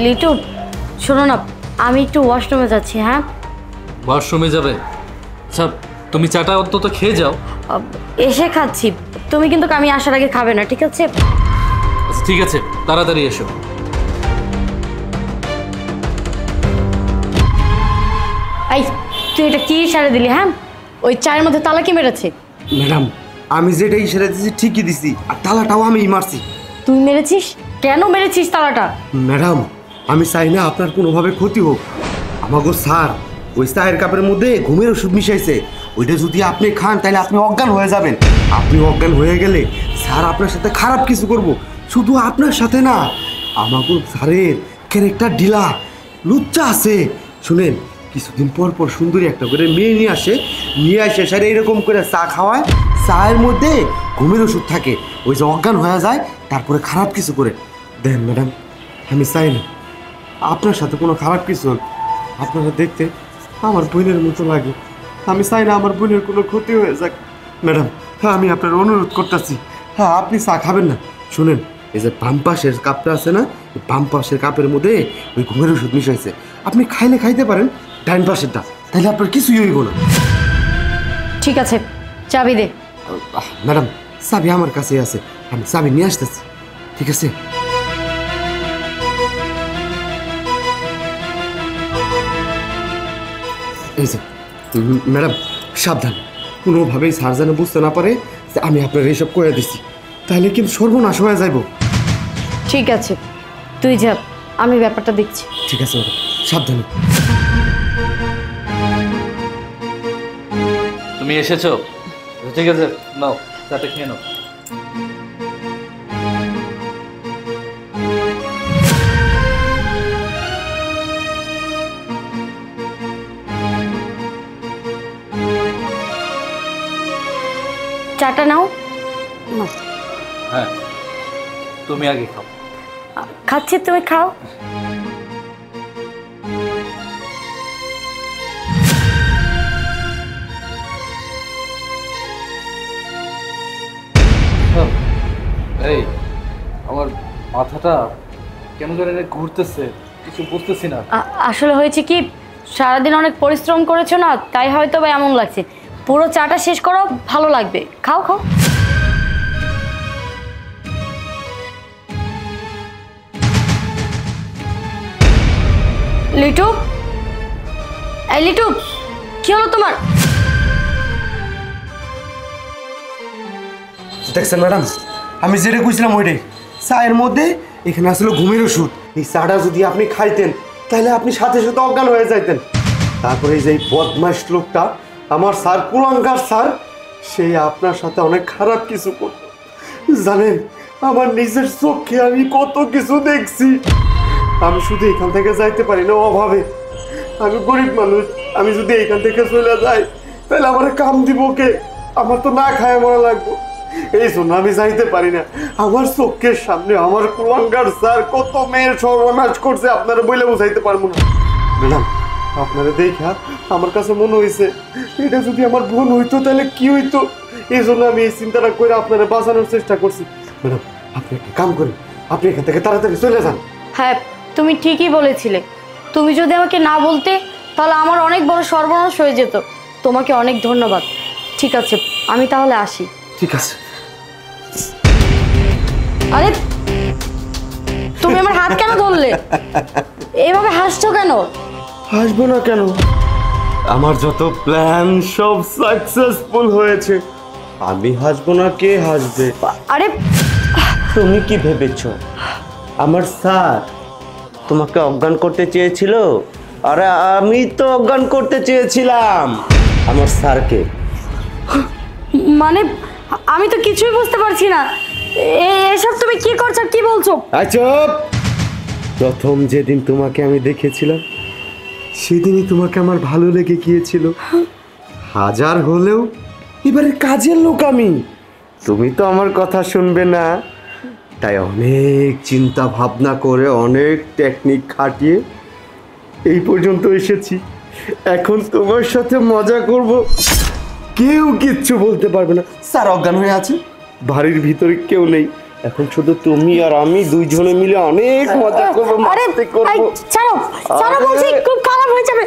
লিটু শোনো না, আমি একটু ওয়াশরুমে যাচ্ছি। হ্যাঁ, ওয়াশরুমে যাবে? আচ্ছা, তুমি চাটা অন্তত খেয়ে যাও। এসে খাচ্ছি, তুমি কিন্তু আমি আসার আগে খাবে না, ঠিক আছে? আচ্ছা ঠিক আছে, তাড়াতাড়ি এসো। এই তুই এটা কি ইশারা দিলি? হ্যাঁ, ওই চায়ের মধ্যে তালা কি মেরেছে? ম্যাডাম, আমি যেটা ইশারা দিয়েছি ঠিকই দিছি, আর তালাটাও আমিই মারছি। তুই মেরেছিস? কেন মেরেছিস তালাটা? ম্যাডাম, আমি চাই না আপনার কোনোভাবে ক্ষতি হোক। আমাগো স্যার ওই চায়ের কাপের মধ্যে ঘুমের ওষুধ মিশাইছে, ওইটা যদি আপনি খান তাহলে আপনি অজ্ঞান হয়ে যাবেন। আপনি অজ্ঞান হয়ে গেলে স্যার আপনার সাথে খারাপ কিছু করব। শুধু আপনার সাথে না, আমাগো স্যারের ক্যারেক্টার ঢিলা, লুচ্চা আছে। শুনেন, কিছুদিন পর পর সুন্দরী একটা করে মেয়ে নিয়ে আসে, নিয়ে আসে স্যার এরকম করে চা খাওয়ায়। চায়ের মধ্যে ঘুমের ওষুধ থাকে, ওই যে অজ্ঞান হয়ে যায়, তারপরে খারাপ কিছু করে দেন। ম্যাডাম, আমি চাই না আপনার সাথে কোনো খারাপ কিছু হোক। আপনারা দেখতে আমার বোনের মতো লাগে, আমি চাই না আমার বোনের কোনো ক্ষতি হয়ে যাক। ম্যাডাম, হ্যাঁ আমি আপনার অনুরোধ করতেছি, হ্যাঁ আপনি চা খাবেন না। শুনেন, এই যে বাম পাশের কাপটা আছে না, বাম পাশের কাপের মধ্যে ওই ঘুমের ওষুধ মিশাইছে। আপনি খাইলে খাইতে পারেন ডাইন পাশেরটা, তাহলে আপনার কিছুই হইব না। ঠিক আছে, চাবি দে। ম্যাডাম, চাবি আমার কাছেই আছে, আমি চাবি নিয়ে আসতেছি। ঠিক আছে? এই যে ম্যাডাম, সাবধান, কোনোভাবেই স্যার যেন বুঝতে না পারে যে আমি আপনার এইসব করে দিচ্ছি, তাহলে কিন্তু সর্বনাশ হয়ে যাইব। ঠিক আছে, তুই যা, আমি ব্যাপারটা দেখছি। ঠিক আছে ম্যাডাম, সাবধানে। তুমি এসেছো? ঠিক আছে, নাও চাটা খেয়ে নাও। চাটা নাও। হ্যাঁ, তুমি আগে খাও। খাচ্ছি, তুমি খাও। এই আমার মাথাটা কেন জানি ঘুরতেছে, কিছু বুঝতেছি না। আসলে হয়েছে কি, সারাদিন অনেক পরিশ্রম করেছো না, তাই হয়তো বা এমন লাগছে। পুরো চাটা শেষ করো, ভালো লাগবে। খাও খাও। লিটু, এই লিটু, কি হলো তোমার? দেখছেন ম্যাডাম, আমি যেটা কইছিলাম ওইটাই, চায়ের মধ্যে এখানে আসলে ঘুমের ওষুধ। এই চাটা যদি আপনি খাইতেন তাহলে আপনি সাথে সাথে অজ্ঞান হয়ে যাইতেন। তারপরে এই যে বদমাইশ লোকটা, আমার স্যার, কুলাঙ্গার স্যার, সে আপনার সাথে অনেক খারাপ কিছু করত। জানেন, আমার নিজের চোখে আমি কত কিছু দেখছি। আমি শুধু এখান থেকে যাইতে পারি না অভাবে, আমি গরিব মানুষ। আমি যদি এখান থেকে চলে যাই তাহলে আমার কাম দিব কে? আমার তো না খায় মরা লাগবো। এই জন্য আমি যাইতে পারি না। আমার চোখের সামনে আমার কুলাঙ্গার স্যার কত মেয়ের সর্বনাশ করছে, আপনারা বলে বুঝাইতে পারবো না। ম্যাডাম, আপনারা দেখা আমার কাছে মনে হয়েছে এটা যদি আমার বোন হইতো তাহলে কি হইতো। এই জন্য আমি এই চিন্তাটা করে আপনারা বাঁচানোর চেষ্টা করছি। ম্যাডাম, আপনি একটা কাম করেন, আপনি এখান থেকে তাড়াতাড়ি চলে যান। হ্যাঁ, তুমি ঠিকই বলেছিলে। তুমি যদি আমাকে না বলতে তাহলে আমার অনেক বড় সর্বনাশ হয়ে যেত। তোমাকে অনেক ধন্যবাদ। ঠিক আছে, আমি তাহলে আসি। ঠিক আছে। আরে, তুমি আমার হাত কেন ধরলে? এভাবে হাসছো কেন? হাসবো না কেন? আমার যত প্ল্যান সব সাকসেসফুল হয়েছে, আমি হাসবো না কে হাসবে? আরে তুমি কি ভেবেছো আমার স্যার তোমাকে অজ্ঞান করতে চেয়েছিল? আরে আমি তো অজ্ঞান করতে চেয়েছিলাম আমার স্যারকে। মানে আমি তো কিছুই বুঝতে পারছি না। এসব তুমি কি করছো, কি বলছো? চুপ! প্রথম যেদিন তোমাকে আমি দেখেছিলাম সেদিনই তোমাকে আমার ভালো লেগে গিয়েছিল। হাজার হলেও এবারে কাজের লোক আমি, তুমি তো আমার কথা শুনবে না। তাই অনেক চিন্তা ভাবনা করে, অনেক টেকনিক খাটিয়ে এই পর্যন্ত এসেছি। এখন তোমার সাথে মজা করব, কেউ কিচ্ছু বলতে পারবে না। স্যার অজ্ঞান হয়ে আছে, বাড়ির ভিতরে কেউ নেই, এখন শুধু তুমি আর আমি দুইজনে মিলে অনেক মজা করবো, আরে মাস্তি করবো। ছাড়ো ছাড়ো বলছি, আরে। খুব খারাপ হয়ে যাবে।